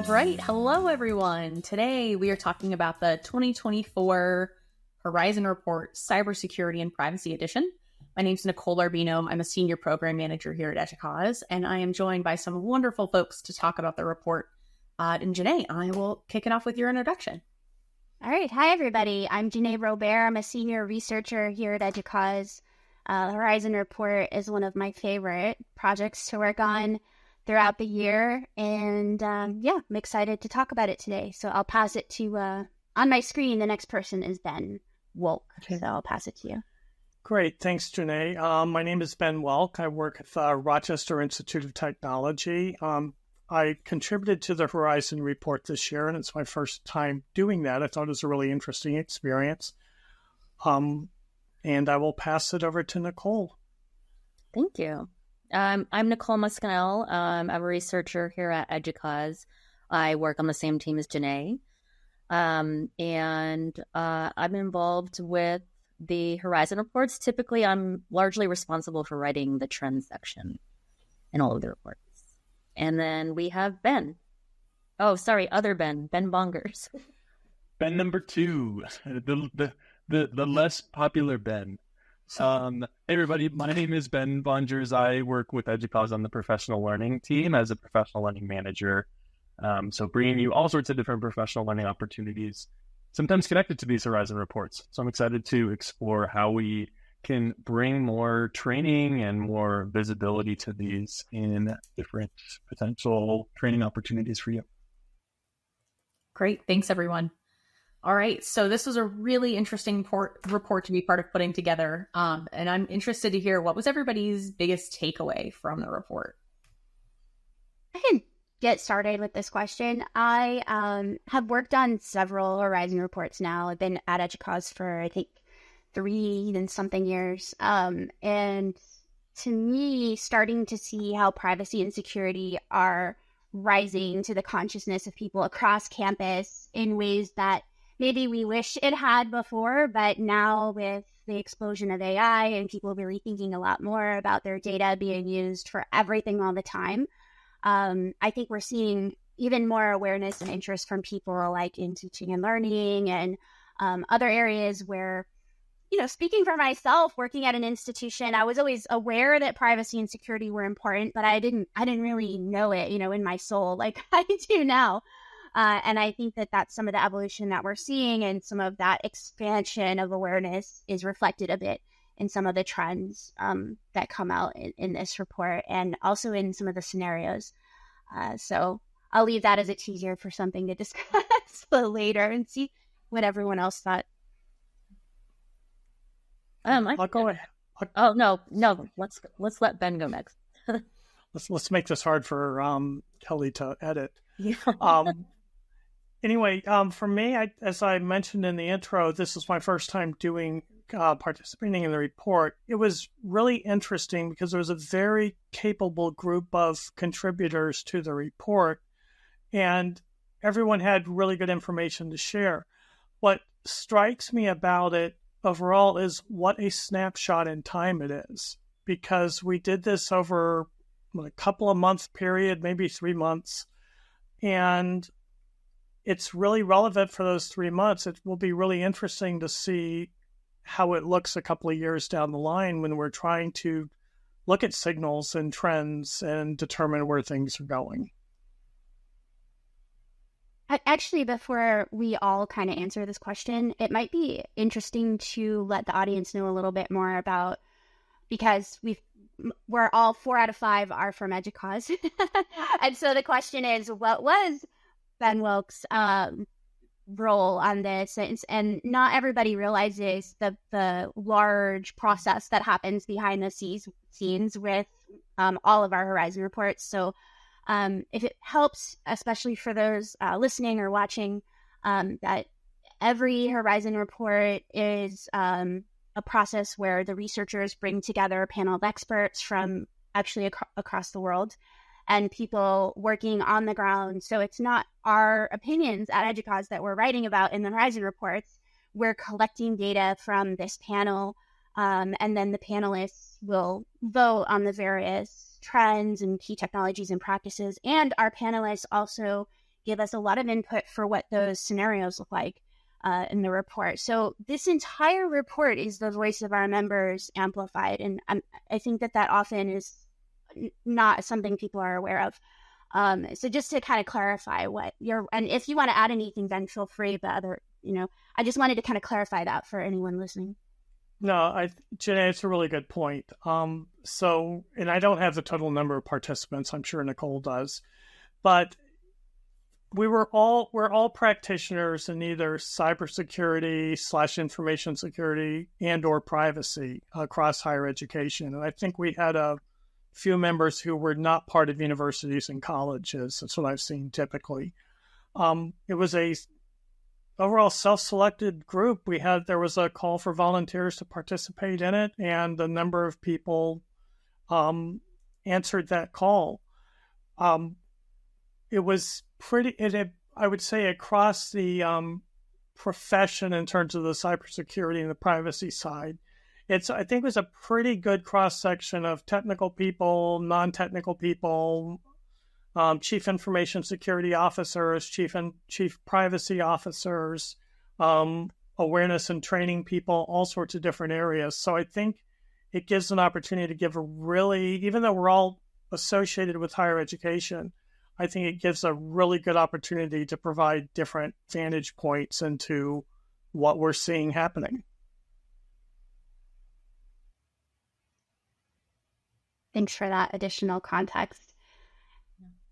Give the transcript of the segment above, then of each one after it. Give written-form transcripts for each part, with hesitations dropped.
All right. Hello, everyone. Today we are talking about the 2024 Horizon Report Cybersecurity and Privacy Edition. My name is Nicole Arbino. I'm a senior program manager here at EDUCAUSE, and I am joined by some wonderful folks to talk about the report. And Jenay, I will kick it off with your introduction. All right. Hi, everybody. I'm Jenay Robert. I'm a senior researcher here at EDUCAUSE. The Horizon Report is one of my favorite projects to work on throughout the year. And I'm excited to talk about it today. So I'll pass it to, on my screen, the next person is Ben Woelk. Okay. So I'll pass it to you. Great. Thanks, Jenay. My name is Ben Woelk. I work at the Rochester Institute of Technology. I contributed to the Horizon Report this year, and it's my first time doing that. I thought it was a really interesting experience. And I will pass it over to Nicole. Thank you. I'm Nicole Muscanell. I'm a researcher here at EDUCAUSE. I work on the same team as Jenay. And I'm involved with the Horizon Reports. Typically, I'm largely responsible for writing the trends section in all of the reports. And then we have Ben. Oh, sorry, other Ben Bongers. Ben number 2, the less popular Ben. Hey everybody, my name is Ben Bongers. I work with EDUCAUSE on the professional learning team as a professional learning manager. So bringing you all sorts of different professional learning opportunities, sometimes connected to these Horizon Reports. So I'm excited to explore how we can bring more training and more visibility to these in different potential training opportunities for you. Great. Thanks, everyone. All right. So this was a really interesting report to be part of putting together. And I'm interested to hear, what was everybody's biggest takeaway from the report? I can get started with this question. I have worked on several Horizon Reports now. I've been at EDUCAUSE for, I think, 3 and something years. And to me, starting to see how privacy and security are rising to the consciousness of people across campus in ways that maybe we wish it had before, but now with the explosion of AI and people really thinking a lot more about their data being used for everything all the time, I think we're seeing even more awareness and interest from people like in teaching and learning and other areas where, speaking for myself, working at an institution, I was always aware that privacy and security were important, but I didn't really know it, in my soul like I do now. And I think that that's some of the evolution that we're seeing, and some of that expansion of awareness is reflected a bit in some of the trends that come out in this report, and also in some of the scenarios. So I'll leave that as a teaser for something to discuss later and see what everyone else thought. I'll go ahead. No. Let's let Ben go next. Let's make this hard for Kelly to edit. Yeah. Anyway, for me, as I mentioned in the intro, this is my first time participating in the report. It was really interesting because there was a very capable group of contributors to the report, and everyone had really good information to share. What strikes me about it overall is what a snapshot in time it is, because we did this over a couple of months period, maybe 3 months, and it's really relevant for those 3 months. It will be really interesting to see how it looks a couple of years down the line when we're trying to look at signals and trends and determine where things are going. Actually, before we all kind of answer this question, it might be interesting to let the audience know a little bit more about, because we're all 4 out of 5 are from EDUCAUSE. And so the question is, what was Ben Woelk's role on this? And not everybody realizes the large process that happens behind the scenes with all of our Horizon Reports. So if it helps, especially for those listening or watching, that every Horizon Report is a process where the researchers bring together a panel of experts from actually across the world and people working on the ground. So it's not our opinions at EDUCAUSE that we're writing about in the Horizon Reports. We're collecting data from this panel, and then the panelists will vote on the various trends and key technologies and practices. And our panelists also give us a lot of input for what those scenarios look like in the report. So this entire report is the voice of our members amplified, and I think that often is not something people are aware of. So just to kind of clarify and if you want to add anything, then feel free. But I just wanted to kind of clarify that for anyone listening. No, Jenay, it's a really good point. And I don't have the total number of participants. I'm sure Nicole does, but we're all practitioners in either cybersecurity / information security and/or privacy across higher education. And I think we had a few members who were not part of universities and colleges. That's what I've seen typically. It was a overall self-selected group. There was a call for volunteers to participate in it, and a number of people answered that call. It was I would say across the profession in terms of the cybersecurity and the privacy side. I think it was a pretty good cross-section of technical people, non-technical people, chief information security officers, chief privacy officers, awareness and training people, all sorts of different areas. So I think it gives an opportunity to give even though we're all associated with higher education, I think it gives a really good opportunity to provide different vantage points into what we're seeing happening. Thanks for that additional context.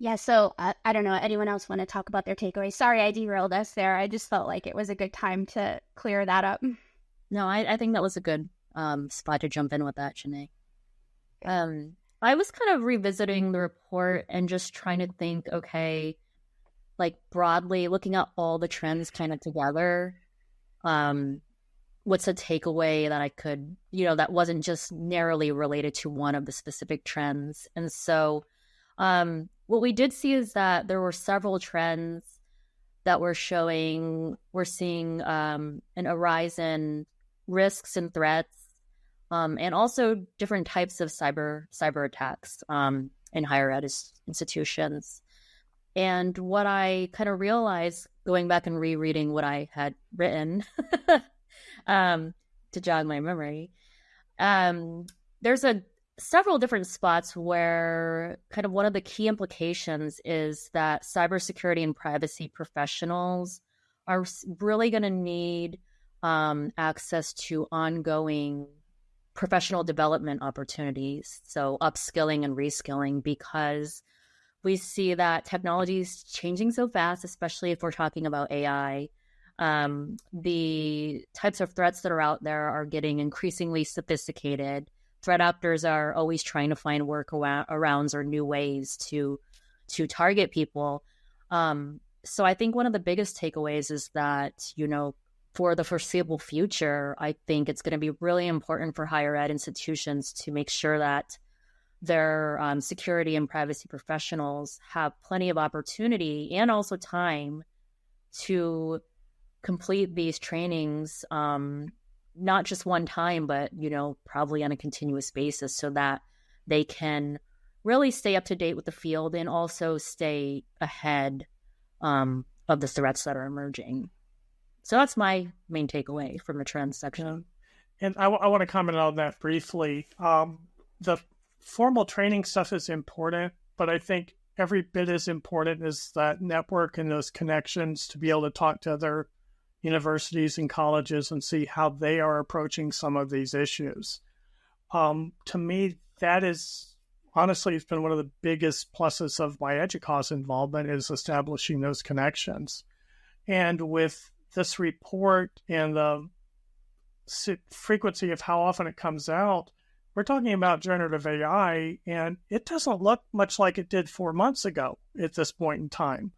Yeah, so I don't know, anyone else want to talk about their takeaways? Sorry, I derailed us there. I just felt like it was a good time to clear that up. No, I think that was a good spot to jump in with that, Jenay. I was kind of revisiting the report and just trying to think, okay, like broadly looking at all the trends kind of together. What's a takeaway that I could, that wasn't just narrowly related to one of the specific trends. And so what we did see is that there were several trends that we're seeing an arise in risks and threats, and also different types of cyber attacks in higher ed institutions. And what I kind of realized going back and rereading what I had written to jog my memory, there's several different spots where kind of one of the key implications is that cybersecurity and privacy professionals are really going to need access to ongoing professional development opportunities, so upskilling and reskilling, because we see that technology is changing so fast, especially if we're talking about AI. The types of threats that are out there are getting increasingly sophisticated. Threat actors are always trying to find workarounds or new ways to target people. So I think one of the biggest takeaways is that, for the foreseeable future, I think it's going to be really important for higher ed institutions to make sure that their security and privacy professionals have plenty of opportunity and also time to complete these trainings, not just one time, but, probably on a continuous basis, so that they can really stay up to date with the field and also stay ahead of the threats that are emerging. So that's my main takeaway from the trends section. And I want to comment on that briefly. The formal training stuff is important, but I think every bit as important is that network and those connections to be able to talk to other universities and colleges and see how they are approaching some of these issues. To me, that is, honestly, it's been one of the biggest pluses of my EDUCAUSE involvement, is establishing those connections. And with this report and the frequency of how often it comes out, we're talking about generative AI, and it doesn't look much like it did 4 months ago at this point in time.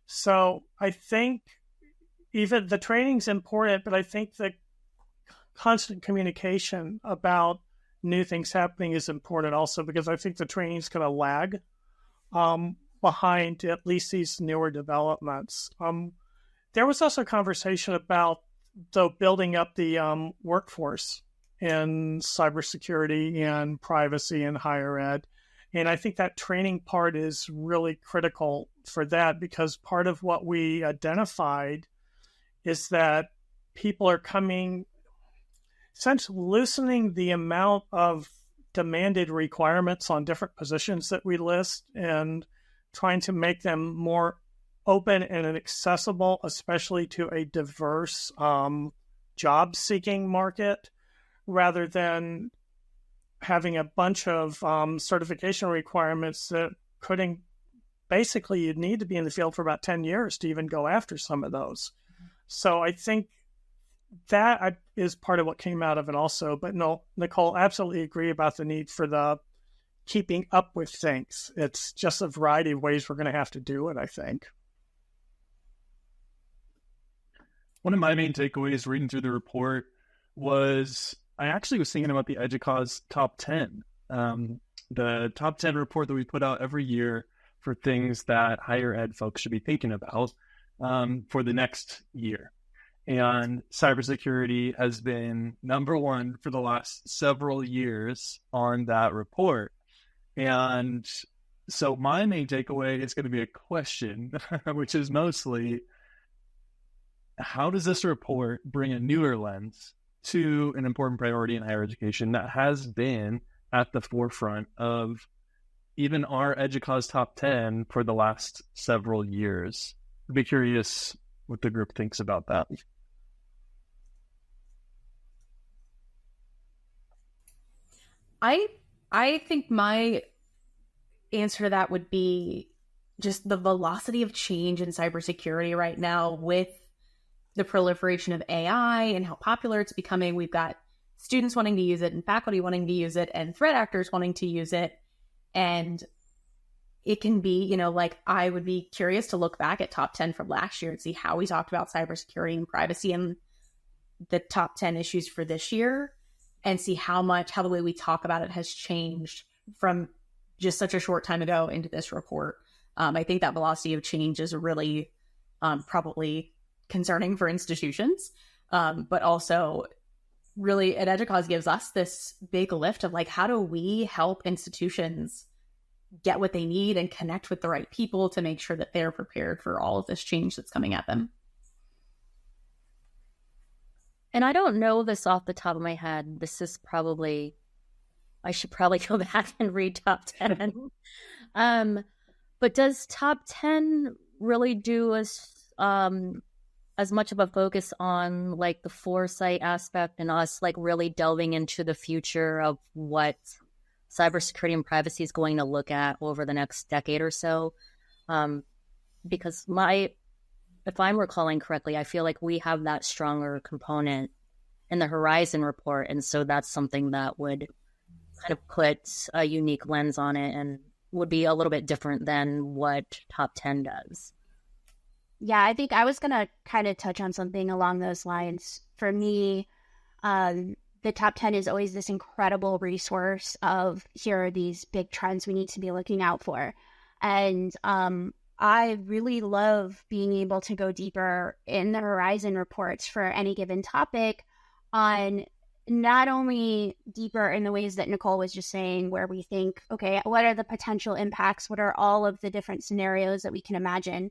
So I think even the training's important, but I think the constant communication about new things happening is important also, because I think the training's going to lag behind at least these newer developments. There was also a conversation about building up the workforce in cybersecurity and privacy in higher ed. And I think that training part is really critical for that, because part of what we identified is that people are coming, essentially loosening the amount of demanded requirements on different positions that we list and trying to make them more open and accessible, especially to a diverse job-seeking market, rather than having a bunch of certification requirements that couldn't, basically you'd need to be in the field for about 10 years to even go after some of those. So I think that is part of what came out of it also. But no, Nicole, absolutely agree about the need for the keeping up with things. It's just a variety of ways we're going to have to do it, I think. One of my main takeaways reading through the report was I actually was thinking about the EDUCAUSE top 10. The top 10 report that we put out every year for things that higher ed folks should be thinking about for the next year. And cybersecurity has been number one for the last several years on that report. And so my main takeaway is going to be a question, which is mostly, how does this report bring a newer lens to an important priority in higher education that has been at the forefront of even our EDUCAUSE top 10 for the last several years? I'd be curious what the group thinks about that. I think my answer to that would be just the velocity of change in cybersecurity right now with the proliferation of AI and how popular it's becoming. We've got students wanting to use it and faculty wanting to use it and threat actors wanting to use it. And it can be, like, I would be curious to look back at top 10 from last year and see how we talked about cybersecurity and privacy and the top 10 issues for this year, and see how the way we talk about it has changed from just such a short time ago into this report. I think that velocity of change is really probably concerning for institutions, but also really at EDUCAUSE gives us this big lift of, like, how do we help institutions get what they need and connect with the right people to make sure that they're prepared for all of this change that's coming at them. And I don't know this off the top of my head. I should probably go back and read top 10. But does top 10 really do as much of a focus on, like, the foresight aspect and us, like, really delving into the future of what cybersecurity and privacy is going to look at over the next decade or so? Because if I'm recalling correctly, I feel like we have that stronger component in the Horizon report. And so that's something that would kind of put a unique lens on it and would be a little bit different than what top 10 does. Yeah, I think I was going to kind of touch on something along those lines. For me, the top 10 is always this incredible resource of, here are these big trends we need to be looking out for. And I really love being able to go deeper in the Horizon reports for any given topic, on not only deeper in the ways that Nicole was just saying, where we think, okay, what are the potential impacts? What are all of the different scenarios that we can imagine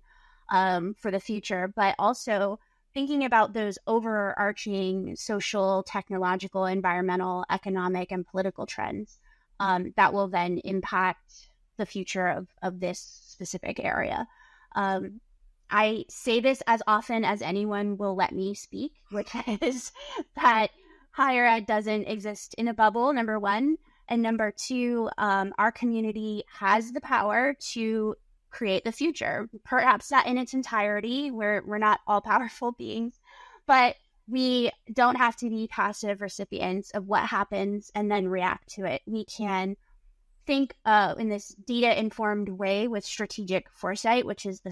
for the future? But also thinking about those overarching social, technological, environmental, economic, and political trends that will then impact the future of this specific area. I say this as often as anyone will let me speak, which is that higher ed doesn't exist in a bubble, number one. And number two, our community has the power to create the future. Perhaps not in its entirety, we're not all powerful beings, but we don't have to be passive recipients of what happens and then react to it. We can think in this data-informed way with strategic foresight, which is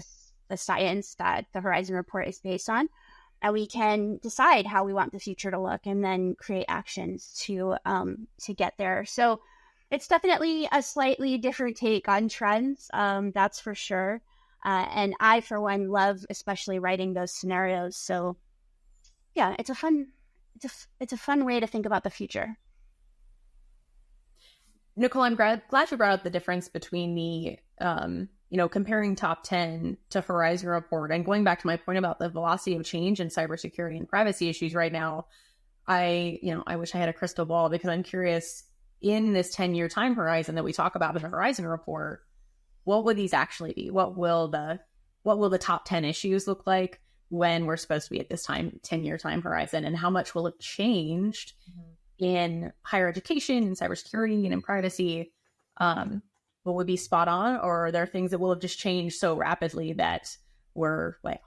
the science that the Horizon report is based on. And we can decide how we want the future to look and then create actions to get there. So it's definitely a slightly different take on trends, that's for sure. And I, for one, love especially writing those scenarios. So yeah, it's a fun way to think about the future. Nicole, I'm glad you brought up the difference between the comparing top 10 to Horizon Report and going back to my point about the velocity of change in cybersecurity and privacy issues right now, I wish I had a crystal ball, because I'm curious, in this 10-year time horizon that we talk about in the Horizon Report, what would these actually be? What will the top 10 issues look like when we're supposed to be at this 10-year time horizon? And how much will have changed in higher education, in cybersecurity, and in privacy? Will we be spot on, or are there things that will have just changed so rapidly that we're like...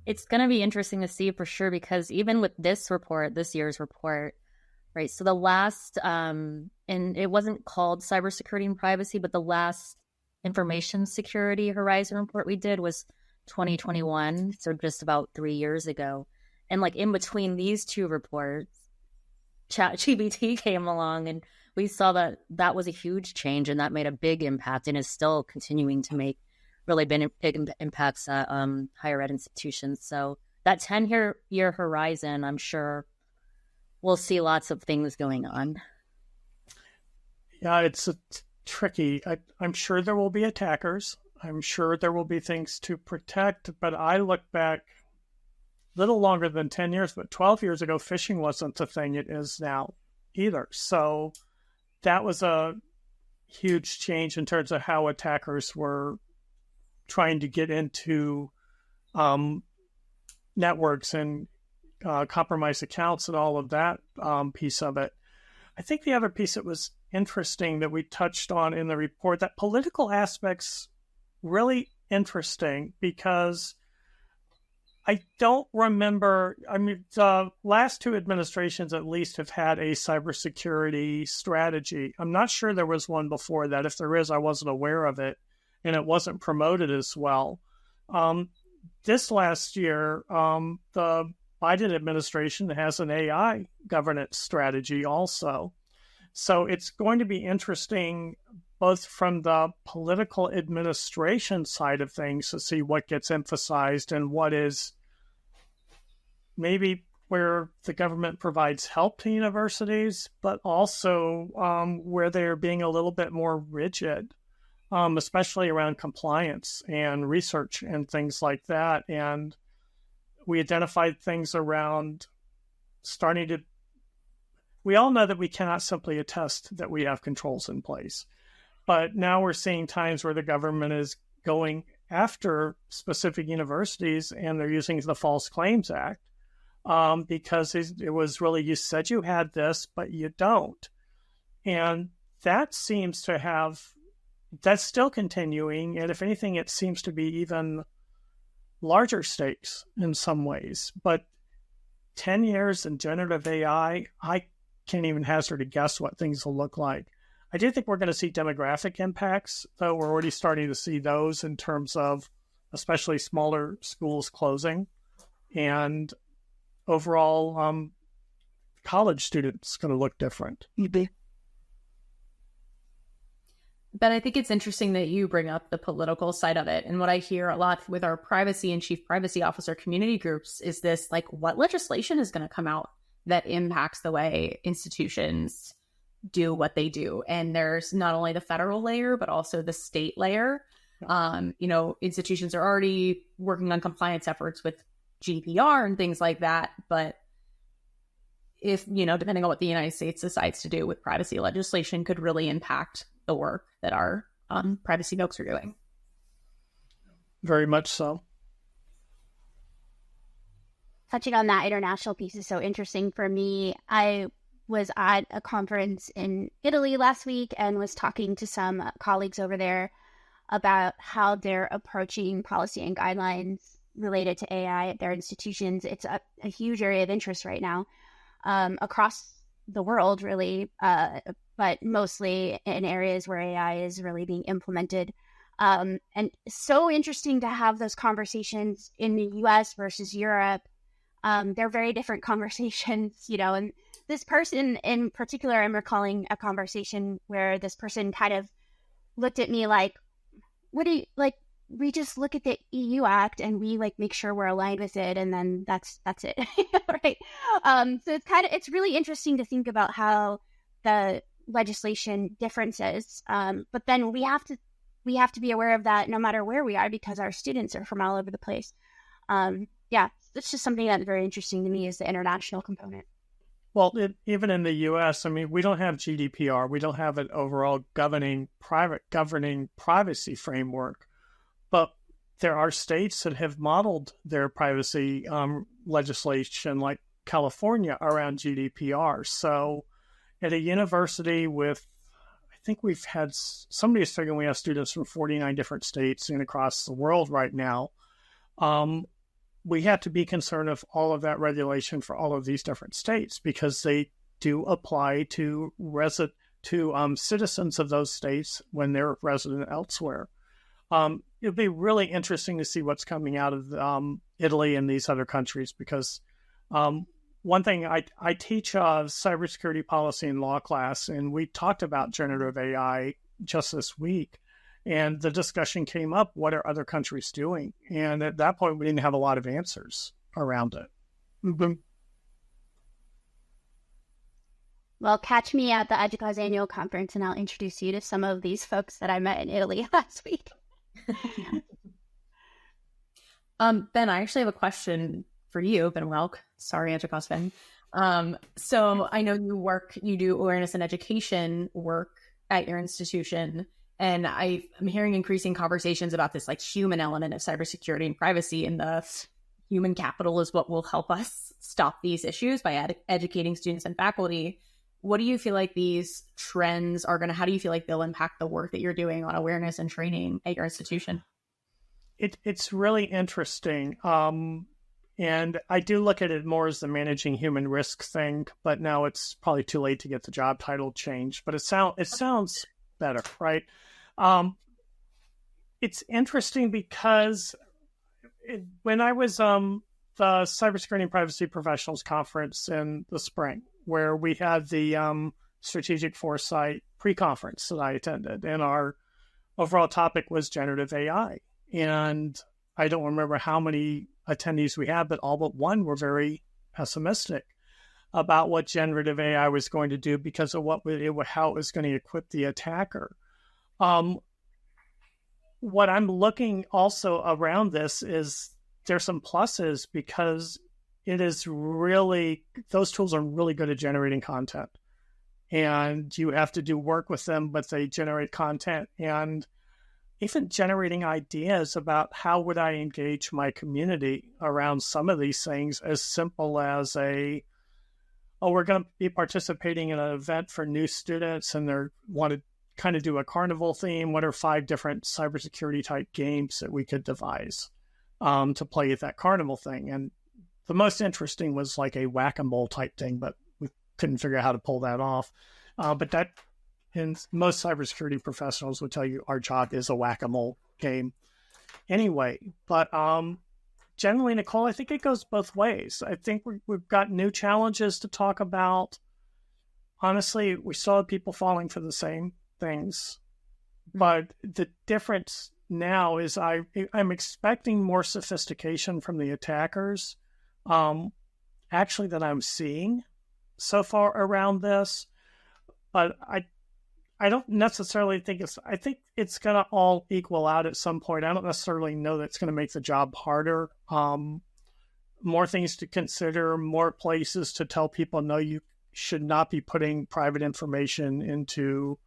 It's going to be interesting to see for sure, because even with this year's report, right? So the last, and it wasn't called Cybersecurity and Privacy, but the last Information Security Horizon Report we did was 2021, so just about 3 years ago. And like in between these two reports, ChatGPT came along, and we saw that was a huge change, and that made a big impact, and is still continuing to make really big impacts at higher ed institutions. So that 10-year horizon, I'm sure we'll see lots of things going on. Yeah, it's tricky. I'm sure there will be attackers. I'm sure there will be things to protect, but I look back a little longer than 10 years, but 12 years ago, phishing wasn't the thing it is now either. So that was a huge change in terms of how attackers were trying to get into networks and compromise accounts and all of that piece of it. I think the other piece that was interesting that we touched on in the report, that political aspect's really interesting, because I don't remember, the last two administrations at least have had a cybersecurity strategy. I'm not sure there was one before that. If there is, I wasn't aware of it, and it wasn't promoted as well. This last year, the Biden administration has an AI governance strategy also. So it's going to be interesting, both from the political administration side of things, to see what gets emphasized and what is maybe where the government provides help to universities, but also where they're being a little bit more rigid, especially around compliance and research and things like that. And we identified things around we all know that we cannot simply attest that we have controls in place. But now we're seeing times where the government is going after specific universities, and they're using the False Claims Act because it was really, you said you had this, but you don't. And that seems to that's still continuing. And if anything, it seems to be even larger stakes in some ways. But 10 years in generative AI, I can't even hazard a guess what things will look like. I do think we're going to see demographic impacts, though we're already starting to see those in terms of especially smaller schools closing, and overall college students going to look different. But I think it's interesting that you bring up the political side of it. And what I hear a lot with our privacy and chief privacy officer community groups is this, like, what legislation is going to come out that impacts the way institutions do what they do? And there's not only the federal layer, but also the state layer. Institutions are already working on compliance efforts with GDPR and things like that. But if, depending on what the United States decides to do with privacy legislation, could really impact the work that our privacy folks are doing. Very much so. Touching on that international piece is so interesting for me. I was at a conference in Italy last week and was talking to some colleagues over there about how they're approaching policy and guidelines related to AI at their institutions. It's a huge area of interest right now across the world, really, but mostly in areas where AI is really being implemented. And so interesting to have those conversations in the US versus Europe. They're very different conversations, and this person in particular, I'm recalling a conversation where this person kind of looked at me like, what do you, like, we just look at the EU Act and we make sure we're aligned with it, and then that's it. Right. So it's really interesting to think about how the legislation differences. But then we have to we have to be aware of that no matter where we are because our students are from all over the place. Yeah, it's just something that's very interesting to me is the international component. Well, even in the U.S., I mean, we don't have GDPR. We don't have an overall governing privacy framework. But there are states that have modeled their privacy legislation, like California, around GDPR. So at a university with, I think we've had, somebody is figuring we have students from 49 different states and across the world right now. We have to be concerned of all of that regulation for all of these different states because they do apply to citizens of those states when they're resident elsewhere. It'll be really interesting to see what's coming out of Italy and these other countries because one thing I teach a cybersecurity policy and law class, and we talked about generative AI just this week. And the discussion came up, what are other countries doing? And at that point, we didn't have a lot of answers around it. Mm-hmm. Well, catch me at the EDUCAUSE annual conference, and I'll introduce you to some of these folks that I met in Italy last week. Ben, I actually have a question for you, Ben Woelk. Sorry, EDUCAUSE Ben. So I know you do awareness and education work at your institution. And I'm hearing increasing conversations about this like human element of cybersecurity and privacy, and the human capital is what will help us stop these issues by educating students and faculty. What do you feel like these trends are how do you feel like they'll impact the work that you're doing on awareness and training at your institution? It's really interesting. And I do look at it more as the managing human risk thing, but now it's probably too late to get the job title changed, but it sounds better, right? It's interesting because when I was the Cybersecurity and Privacy Professionals Conference in the spring, where we had the Strategic Foresight pre-conference that I attended, and our overall topic was generative AI. And I don't remember how many attendees we had, but all but one were very pessimistic about what generative AI was going to do because of how it was going to equip the attacker. What I'm looking also around this is there's some pluses because those tools are really good at generating content, and you have to do work with them, but they generate content and even generating ideas about how would I engage my community around some of these things, as simple as we're going to be participating in an event for new students and they want to kind of do a carnival theme. What are 5 different cybersecurity type games that we could devise to play at that carnival thing? And the most interesting was like a whack-a-mole type thing, but we couldn't figure out how to pull that off. But that, and most cybersecurity professionals would tell you our job is a whack-a-mole game anyway. But generally, Nicole, I think it goes both ways. I think we've got new challenges to talk about. Honestly, we saw people falling for the same things. But the difference now is I'm expecting more sophistication from the attackers, actually, that I'm seeing so far around this. But I don't necessarily think I think it's going to all equal out at some point. I don't necessarily know that it's going to make the job harder. More things to consider, more places to tell people, no, you should not be putting private information into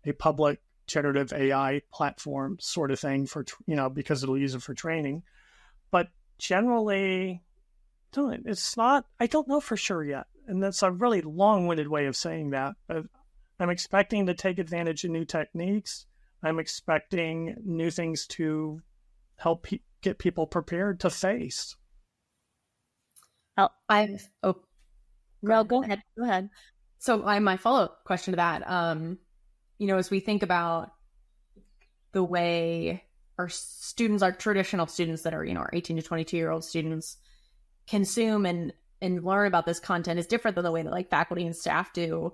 a public generative AI platform sort of thing because it'll use it for training. But generally, I don't know for sure yet. And that's a really long-winded way of saying that. But I'm expecting to take advantage of new techniques. I'm expecting new things to help get people prepared to face. Go ahead. So my follow-up question to that, as we think about the way our students, our traditional students that are, our 18 to 22-year-old students consume and learn about this content is different than the way that like faculty and staff do.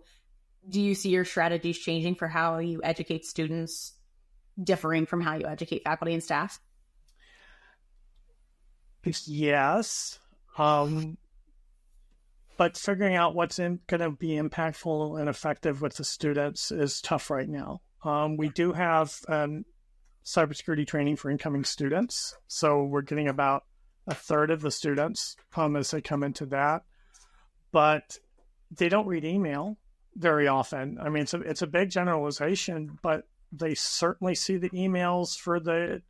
Do you see your strategies changing for how you educate students differing from how you educate faculty and staff? Yes. But figuring out what's going to be impactful and effective with the students is tough right now. We do have cybersecurity training for incoming students. So we're getting about a third of the students as they come into that. But they don't read email very often. I mean, it's a big generalization, but they certainly see the emails for the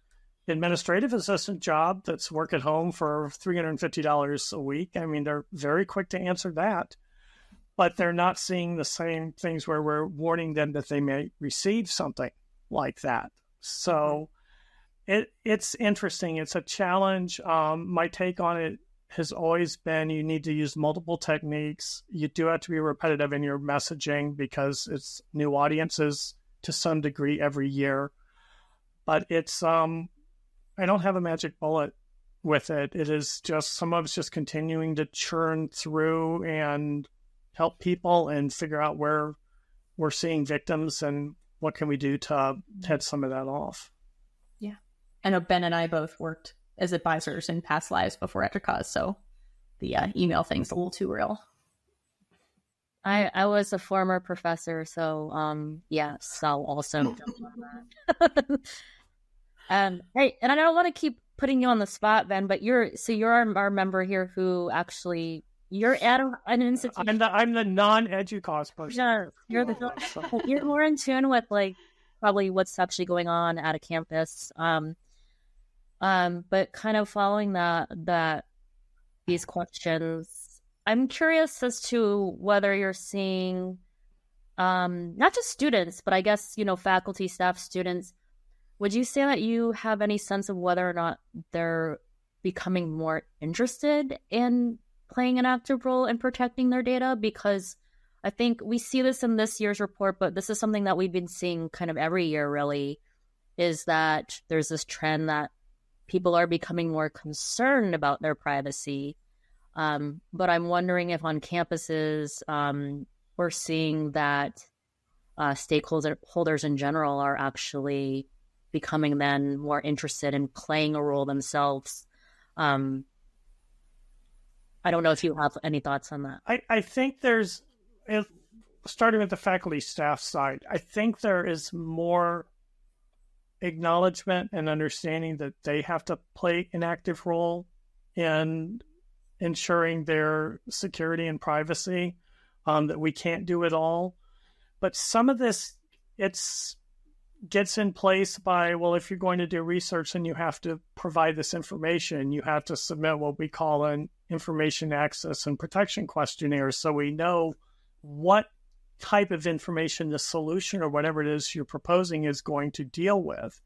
administrative assistant job that's work at home for $350 a week. I mean, they're very quick to answer that, but they're not seeing the same things where we're warning them that they may receive something like that. So it's interesting. It's a challenge. My take on it has always been you need to use multiple techniques. You do have to be repetitive in your messaging because it's new audiences to some degree every year. But it's I don't have a magic bullet with it. It is just some of it's just continuing to churn through and help people and figure out where we're seeing victims and what can we do to head some of that off. Yeah. I know Ben and I both worked as advisors in past lives before EDUCAUSE, so the email thing's a little too real. I was a former professor, so so I'll also jump on that. Hey, and I don't want to keep putting you on the spot, Ben, but you're our member here who actually you're at an institution. I'm the non-EDUCAUSE person. Yeah, you're more in tune with like probably what's actually going on at a campus. But kind of following these questions, I'm curious as to whether you're seeing not just students, but I guess, faculty, staff, students. Would you say that you have any sense of whether or not they're becoming more interested in playing an active role in protecting their data? Because I think we see this in this year's report, but this is something that we've been seeing kind of every year, really, is that there's this trend that people are becoming more concerned about their privacy. But I'm wondering if on campuses, we're seeing that stakeholders in general are actually becoming then more interested in playing a role themselves. I don't know if you have any thoughts on that. I think there's, starting with the faculty staff side, I think there is more acknowledgement and understanding that they have to play an active role in ensuring their security and privacy, that we can't do it all. But some of this, gets in place by, well, if you're going to do research, then you have to provide this information. You have to submit what we call an information access and protection questionnaire, so we know what type of information the solution or whatever it is you're proposing is going to deal with,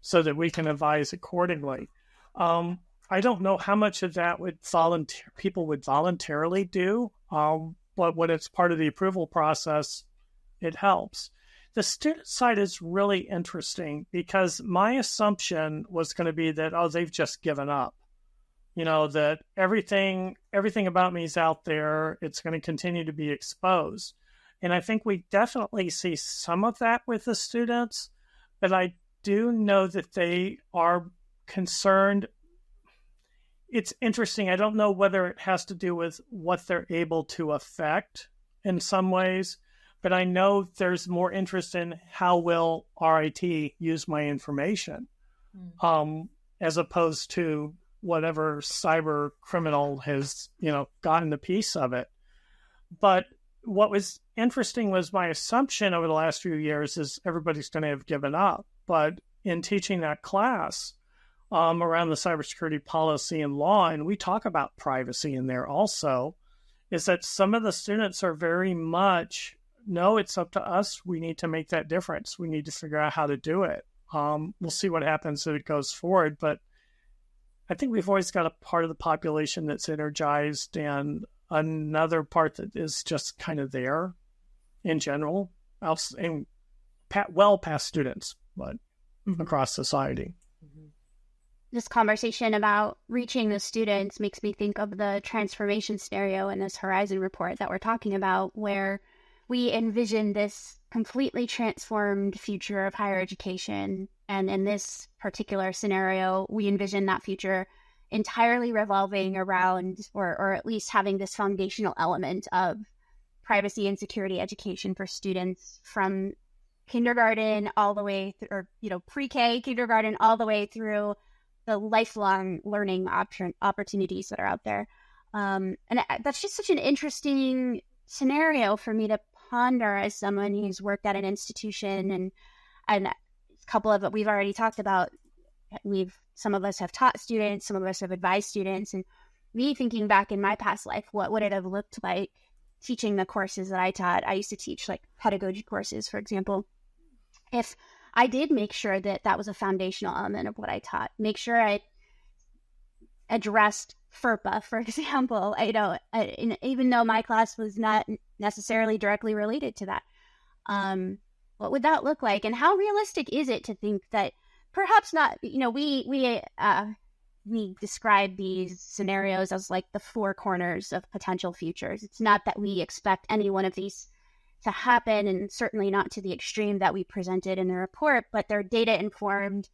so that we can advise accordingly. I don't know how much of that people would voluntarily do, but when it's part of the approval process, it helps. The student side is really interesting because my assumption was going to be that, they've just given up. That everything about me is out there. It's going to continue to be exposed. And I think we definitely see some of that with the students, but I do know that they are concerned. It's interesting. I don't know whether it has to do with what they're able to affect in some ways, but I know there's more interest in how will RIT use my information, as opposed to whatever cyber criminal has, gotten a piece of it. But what was interesting was my assumption over the last few years is everybody's going to have given up. But in teaching that class around the cybersecurity policy and law, and we talk about privacy in there also, is that some of the students are very much, no, it's up to us. We need to make that difference. We need to figure out how to do it. We'll see what happens as it goes forward. But I think we've always got a part of the population that's energized and another part that is just kind of there in general, and well past students, but across society. This conversation about reaching the students makes me think of the transformation scenario in this Horizon report that we're talking about, where we envision this completely transformed future of higher education. And in this particular scenario, we envision that future entirely revolving around, or at least having this foundational element of privacy and security education for students from kindergarten all the way through, or, pre-K, kindergarten, all the way through the lifelong learning opportunities that are out there. And that's just such an interesting scenario for me to ponder as someone who's worked at an institution, and a couple of it we've already talked about. Some of us have taught students, some of us have advised students, and me thinking back in my past life, what would it have looked like teaching the courses that I taught? I used to teach like pedagogy courses, for example. If I did make sure that that was a foundational element of what I taught, make sure I addressed FERPA, for example, even though my class was not necessarily directly related to that. What would that look like? And how realistic is it to think that perhaps not, we describe these scenarios as like the four corners of potential futures. It's not that we expect any one of these to happen, and certainly not to the extreme that we presented in the report, but they're data-informed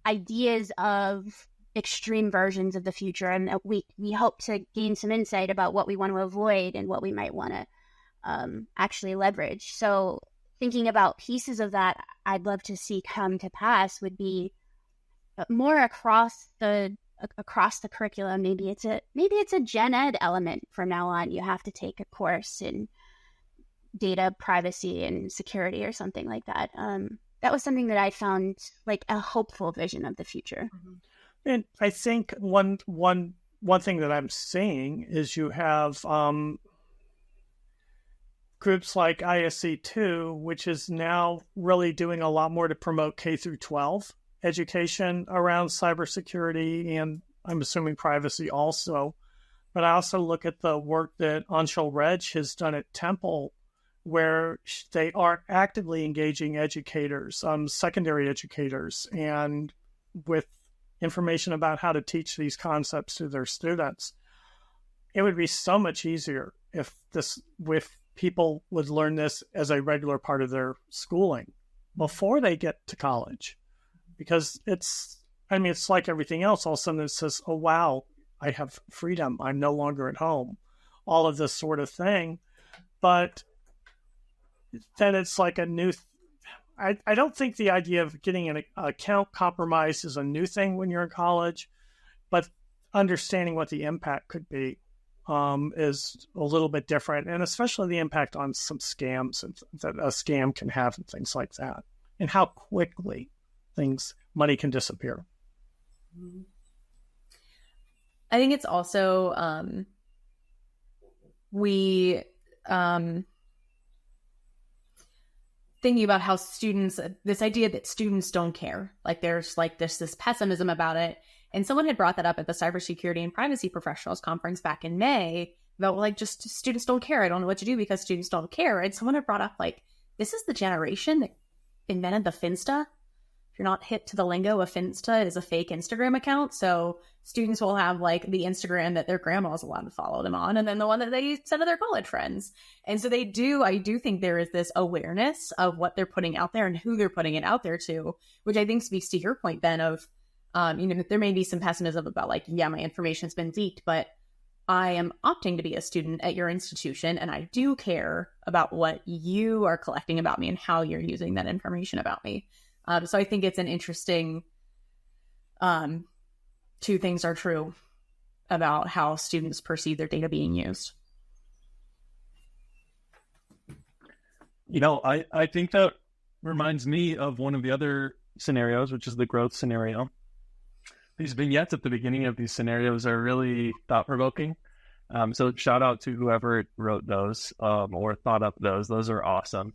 ideas of extreme versions of the future, and we hope to gain some insight about what we want to avoid and what we might want to actually leverage. So thinking about pieces of that I'd love to see come to pass would be more across the curriculum. Maybe it's a gen ed element from now on. You have to take a course in data privacy and security or something like that. That was something that I found like a hopeful vision of the future. And I think one thing that I'm seeing is you have groups like ISC2, which is now really doing a lot more to promote K through 12 education around cybersecurity, and I'm assuming privacy also. But I also look at the work that Nichole has done at Temple, where they are actively engaging educators, secondary educators, and with information about how to teach these concepts to their students. It would be so much easier if people would learn this as a regular part of their schooling before they get to college. Because it's like everything else. All of a sudden it says, oh, wow, I have freedom. I'm no longer at home. All of this sort of thing. But then it's like a new... I don't think the idea of getting an account compromised is a new thing when you're in college, but understanding what the impact could be is a little bit different, and especially the impact on some scams that a scam can have and things like that, and how quickly money can disappear. I think it's also thinking about how students, this idea that students don't care, like there's this pessimism about it. And someone had brought that up at the Cybersecurity and Privacy Professionals Conference back in May about just students don't care. I don't know what to do because students don't care. And someone had brought up this is the generation that invented the Finsta. If you're not hip to the lingo, a Finsta is a fake Instagram account. So students will have the Instagram that their grandma's allowed to follow them on, and then the one that they send to their college friends. And so I do think there is this awareness of what they're putting out there and who they're putting it out there to, which I think speaks to your point, Ben, of, there may be some pessimism about my information's been leaked, but I am opting to be a student at your institution, and I do care about what you are collecting about me and how you're using that information about me. So I think it's an interesting, two things are true about how students perceive their data being used. I think that reminds me of one of the other scenarios, which is the growth scenario. These vignettes at the beginning of these scenarios are really thought-provoking. So shout out to whoever wrote those or thought up those. Those are awesome.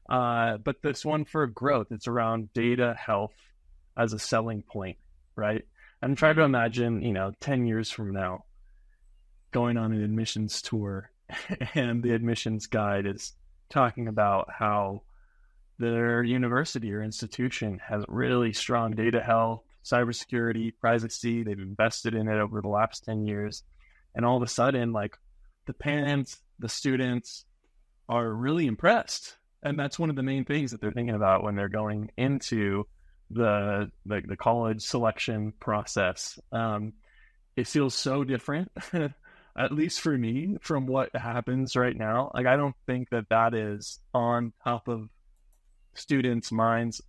But this one for growth, it's around data health as a selling point, right? And try to imagine, 10 years from now, going on an admissions tour and the admissions guide is talking about how their university or institution has really strong data health, cybersecurity, privacy. They've invested in it over the last 10 years. And all of a sudden, the parents, the students are really impressed. And that's one of the main things that they're thinking about when they're going into the college selection process. It feels so different, at least for me, from what happens right now. I don't think that is on top of students' minds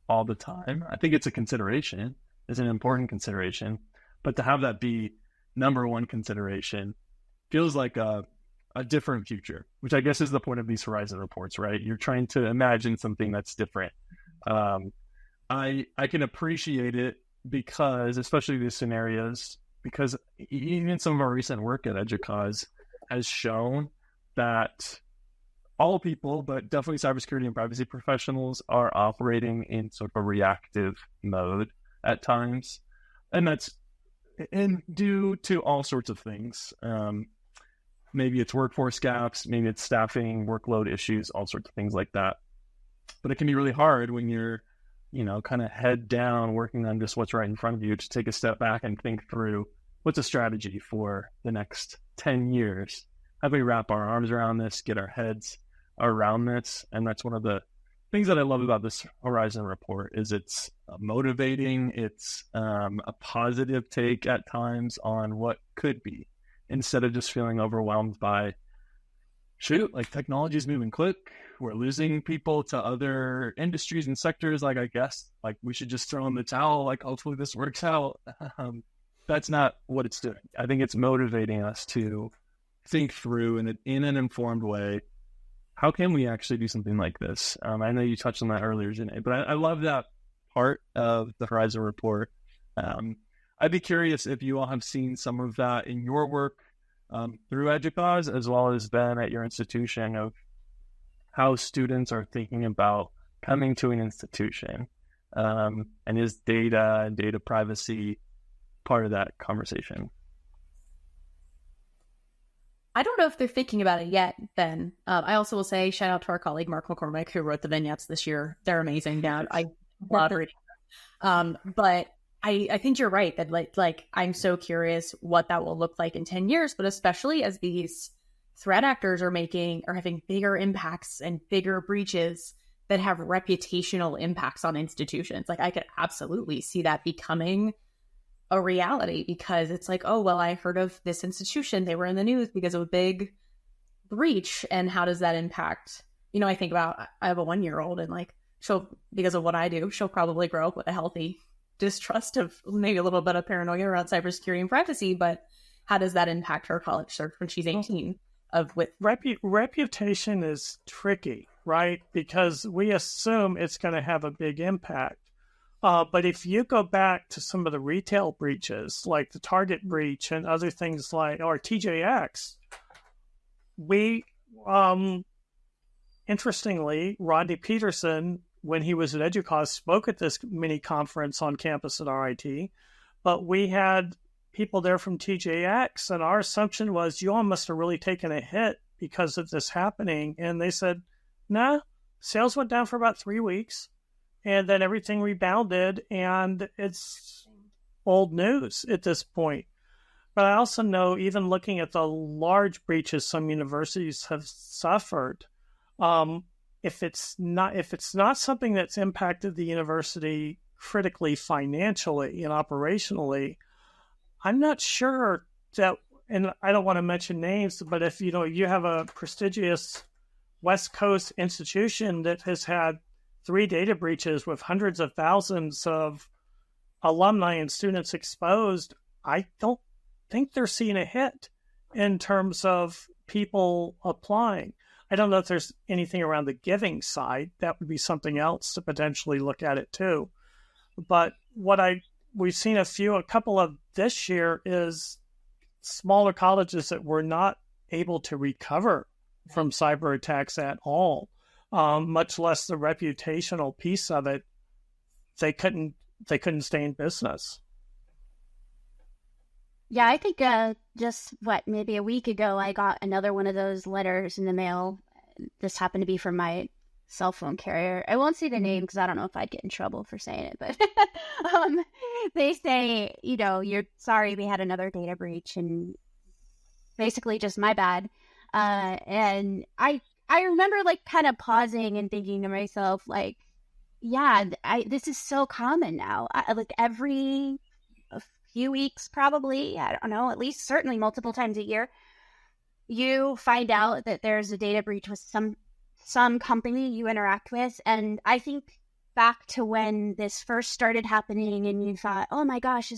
all the time. I think it's a consideration, it's an important consideration, but to have that be number one consideration feels like a different future, which I guess is the point of these Horizon reports, right? You're trying to imagine something that's different. I can appreciate it because, especially these scenarios, because even some of our recent work at EDUCAUSE has shown that all people, but definitely cybersecurity and privacy professionals, are operating in sort of a reactive mode at times. And that's due to all sorts of things. Maybe it's workforce gaps, maybe it's staffing, workload issues, all sorts of things like that. But it can be really hard when you're, kind of head down working on just what's right in front of you, to take a step back and think through what's a strategy for the next 10 years. How do we wrap our arms around this, get our heads around this? And that's one of the things that I love about this Horizon report is it's motivating. It's a positive take at times on what could be, instead of just feeling overwhelmed by, like technology is moving quick, we're losing people to other industries and sectors. Like, I guess, like we should just throw in the towel. Like, hopefully this works out. That's not what it's doing. I think it's motivating us to think through in an informed way. How can we actually do something like this? I know you touched on that earlier, Jenay, but I love that part of the Horizon report. I'd be curious if you all have seen some of that in your work through EDUCAUSE, as well as been at your institution, of how students are thinking about coming to an institution, and is data and data privacy part of that conversation? I don't know if they're thinking about it yet, Ben. I also will say shout out to our colleague Mark McCormick, who wrote the vignettes this year. They're amazing. Yeah, I love reading them. But I think you're right that like I'm so curious what that will look like in 10 years, but especially as these threat actors are having bigger impacts and bigger breaches that have reputational impacts on institutions. Like, I could absolutely see that becoming a reality, because it's like, oh, well, I heard of this institution. They were in the news because of a big breach. And how does that impact? I think about, I have a 1-year-old, and like, because of what I do, she'll probably grow up with a healthy distrust of, maybe a little bit of paranoia around cybersecurity and privacy. But how does that impact her college search when she's 18? Reputation is tricky, right? Because we assume it's going to have a big impact. But if you go back to some of the retail breaches, like the Target breach and other things like, or TJX, we, interestingly, Rodney Peterson, when he was at EDUCAUSE, spoke at this mini conference on campus at RIT, but we had people there from TJX, and our assumption was, you all must have really taken a hit because of this happening. And they said, nah, sales went down for about 3 weeks. And then everything rebounded, and it's old news at this point. But I also know, even looking at the large breaches some universities have suffered, if it's not something that's impacted the university critically financially and operationally, I'm not sure that, and I don't want to mention names, but if you have a prestigious West Coast institution that has had 3 data breaches with hundreds of thousands of alumni and students exposed, I don't think they're seeing a hit in terms of people applying. I don't know if there's anything around the giving side. That would be something else to potentially look at it too. But we've seen a couple of this year is smaller colleges that were not able to recover from cyber attacks at all. Much less the reputational piece of it. They couldn't stay in business. Yeah, I think just maybe a week ago, I got another one of those letters in the mail. This happened to be from my cell phone carrier. I won't say the name because I don't know if I'd get in trouble for saying it, but they say, you're sorry we had another data breach, and basically just my bad. And I remember kind of pausing and thinking to myself, yeah, this is so common now. Every few weeks, probably, I don't know, at least certainly multiple times a year, you find out that there's a data breach with some some company you interact with. And I think back to when this first started happening and you thought, oh my gosh,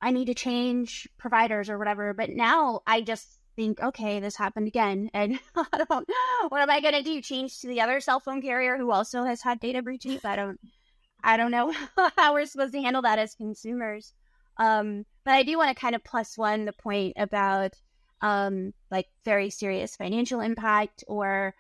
I need to change providers or whatever. But now I just think, okay, this happened again. And what am I going to do? Change to the other cell phone carrier who also has had data breaches? I don't know how we're supposed to handle that as consumers. But I do want to kind of plus one the point about like very serious financial impact, or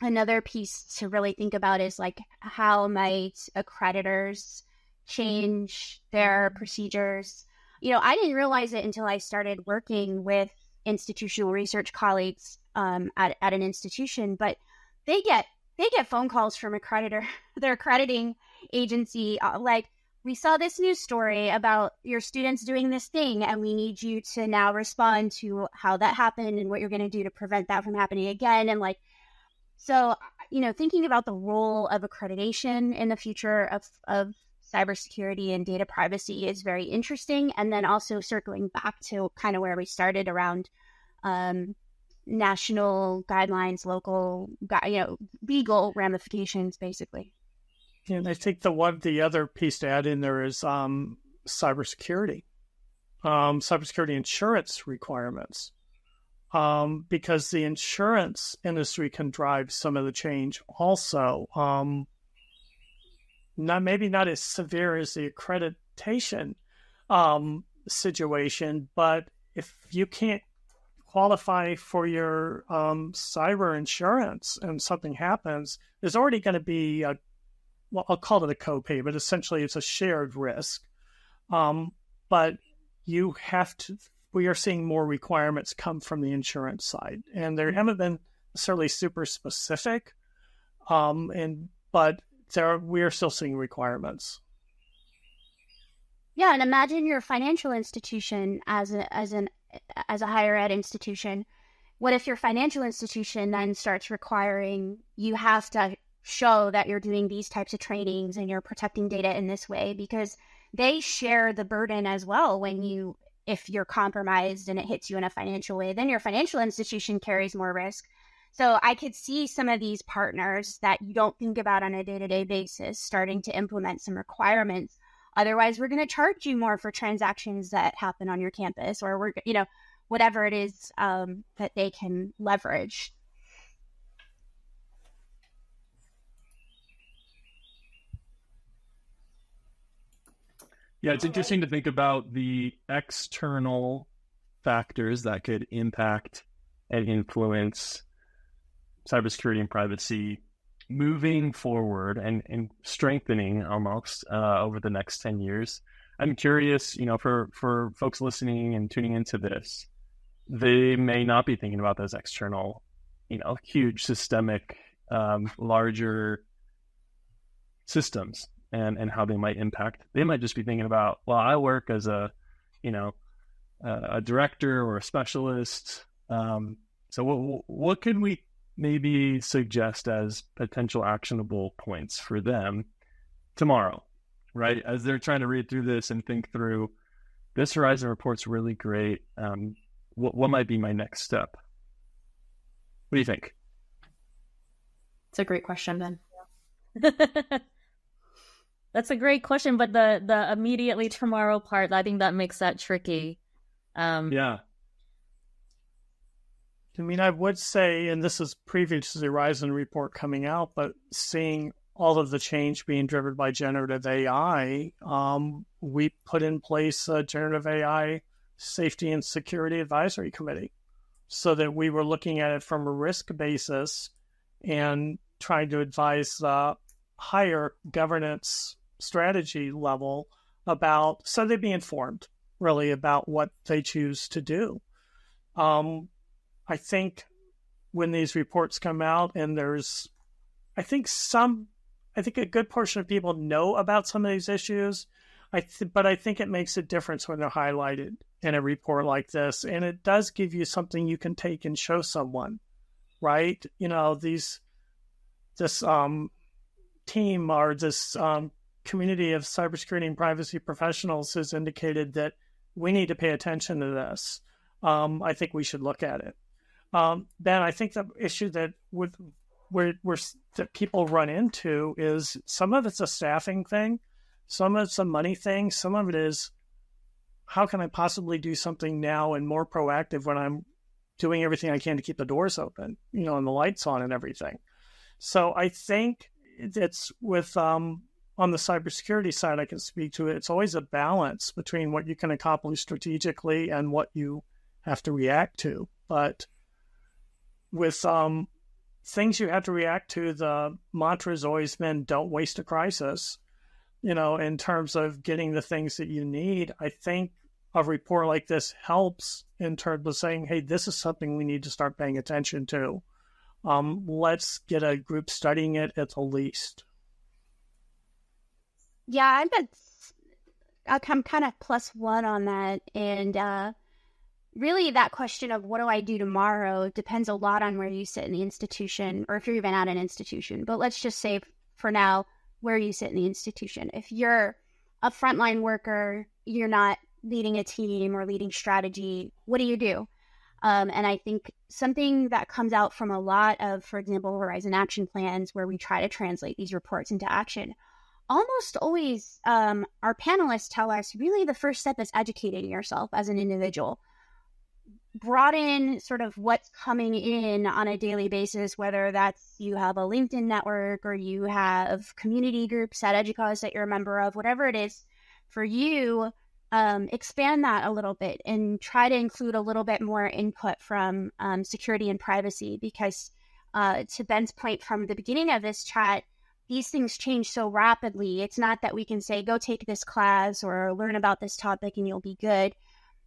another piece to really think about is like, how might accreditors change their procedures? I didn't realize it until I started working with institutional research colleagues at an institution, but they get phone calls from their accrediting agency, like, we saw this news story about your students doing this thing, and we need you to now respond to how that happened and what you're going to do to prevent that from happening again. And like, so, thinking about the role of accreditation in the future of cybersecurity and data privacy is very interesting. And then also circling back to kind of where we started around national guidelines, local, legal ramifications, basically. And I think the other piece to add in there is cybersecurity insurance requirements, because the insurance industry can drive some of the change also. Not as severe as the accreditation situation, but if you can't qualify for your cyber insurance and something happens, there's already going to be I'll call it a copay, but essentially it's a shared risk. But we are seeing more requirements come from the insurance side, and there haven't been necessarily super specific, but we are still seeing requirements. Yeah, and imagine your financial institution as a higher ed institution. What if your financial institution then starts requiring you have to show that you're doing these types of trainings and you're protecting data in this way, because they share the burden as well. If you're compromised and it hits you in a financial way, then your financial institution carries more risk. So I could see some of these partners that you don't think about on a day-to-day basis starting to implement some requirements. Otherwise, we're going to charge you more for transactions that happen on your campus, or whatever it is that they can leverage. Yeah, it's interesting to think about the external factors that could impact and influence cybersecurity and privacy moving forward and strengthening almost over the next 10 years. I'm curious, for folks listening and tuning into this, they may not be thinking about those external, huge systemic, larger systems and how they might impact. They might just be thinking about, well, I work as a director or a specialist. So what can we maybe suggest as potential actionable points for them tomorrow, right? As they're trying to read through this and think through, this Horizon report's really great. What might be my next step? What do you think? It's a great question, Ben. That's a great question, but the immediately tomorrow part, I think that makes that tricky. Yeah. I mean, I would say, and this is previous to the Horizon report coming out, but seeing all of the change being driven by generative AI, we put in place a generative AI safety and security advisory committee so that we were looking at it from a risk basis and trying to advise higher governance strategy level so they'd be informed really about what they choose to do. I think when these reports come out, and I think a good portion of people know about some of these issues, but I think it makes a difference when they're highlighted in a report like this, and it does give you something you can take and show someone, right? This team or this community of cybersecurity and privacy professionals has indicated that we need to pay attention to this. I think we should look at it. Then I think the issue that that people run into is some of it's a staffing thing, some of it's a money thing, some of it is how can I possibly do something now and more proactive when I'm doing everything I can to keep the doors open, and the lights on and everything. So I think it's with on the cybersecurity side, I can speak to it. It's always a balance between what you can accomplish strategically and what you have to react to. But with things you have to react to, the mantra has always been don't waste a crisis, in terms of getting the things that you need. I think a report like this helps in terms of saying, hey, this is something we need to start paying attention to. Let's get a group studying it at the least. Yeah, I'm kind of +1 on that. And really that question of what do I do tomorrow depends a lot on where you sit in the institution, or if you're even at an institution. But let's just say for now, where you sit in the institution. If you're a frontline worker, you're not leading a team or leading strategy, what do you do? And I think something that comes out from a lot of, for example, Horizon action plans, where we try to translate these reports into action, almost always our panelists tell us really the first step is educating yourself as an individual. Broaden sort of what's coming in on a daily basis, whether that's you have a LinkedIn network or you have community groups at EDUCAUSE that you're a member of, whatever it is for you. Expand that a little bit and try to include a little bit more input from security and privacy, because to Ben's point from the beginning of this chat, these things change so rapidly. It's not that we can say, go take this class or learn about this topic and you'll be good.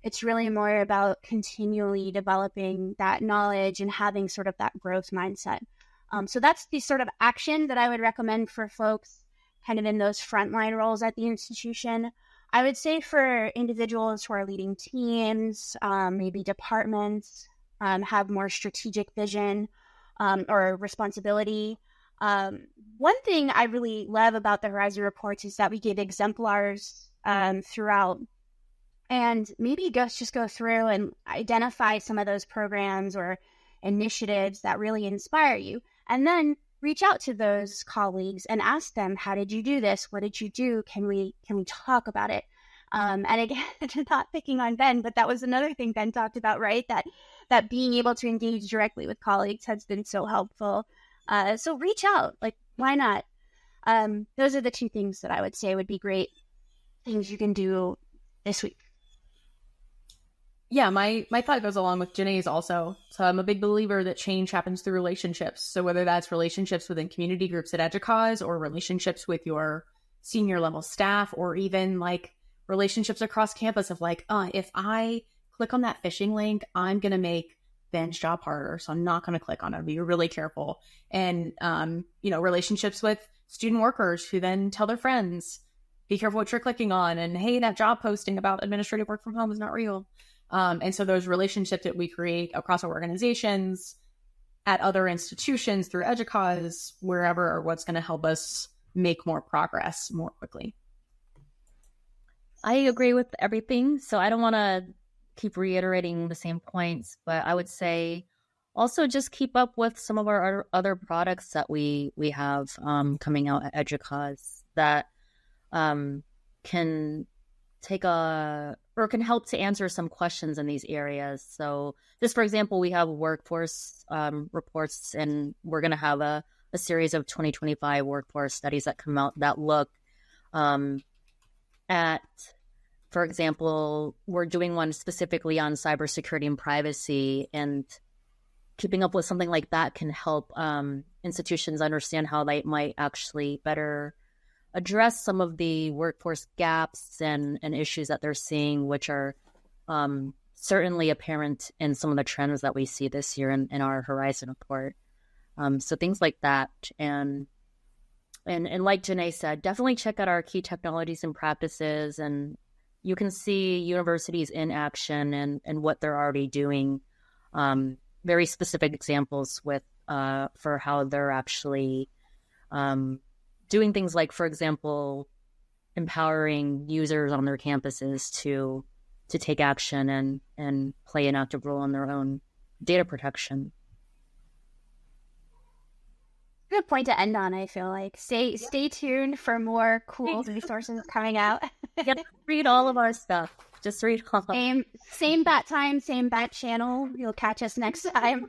It's really more about continually developing that knowledge and having sort of that growth mindset. So that's the sort of action that I would recommend for folks kind of in those frontline roles at the institution. I would say for individuals who are leading teams, maybe departments, have more strategic vision or responsibility. One thing I really love about the Horizon reports is that we give exemplars throughout, and maybe just go through and identify some of those programs or initiatives that really inspire you, and then reach out to those colleagues and ask them, how did you do this? What did you do? Can we talk about it? And again, not picking on Ben, but that was another thing Ben talked about, right? That being able to engage directly with colleagues has been so helpful. So reach out, like, why not? Those are the two things that I would say would be great things you can do this week. Yeah, my thought goes along with Jenay's also. So I'm a big believer that change happens through relationships. So whether that's relationships within community groups at EDUCAUSE or relationships with your senior level staff, or even like relationships across campus of like, if I click on that phishing link, I'm going to make Ben's job harder. So I'm not going to click on it. Be really careful. And, relationships with student workers who then tell their friends, be careful what you're clicking on. And hey, that job posting about administrative work from home is not real. And so those relationships that we create across our organizations, at other institutions, through EDUCAUSE, wherever, are what's going to help us make more progress more quickly. I agree with everything. So I don't want to keep reiterating the same points, but I would say also just keep up with some of our other products that we have coming out at EDUCAUSE that can can help to answer some questions in these areas. So just for example, we have workforce reports, and we're going to have a series of 2025 workforce studies that come out that look at, for example, we're doing one specifically on cybersecurity and privacy, and keeping up with something like that can help institutions understand how they might actually better address some of the workforce gaps and issues that they're seeing, which are certainly apparent in some of the trends that we see this year in our Horizon report. So things like that. And like Jenay said, definitely check out our key technologies and practices, and you can see universities in action and what they're already doing. Very specific examples with for how they're actually doing things like, for example, empowering users on their campuses to take action and play an active role in their own data protection. Good point to end on. I feel like stay tuned for more cool resources coming out. Read all of our stuff. Just read all. Same bat time, same bat channel. You'll catch us next time.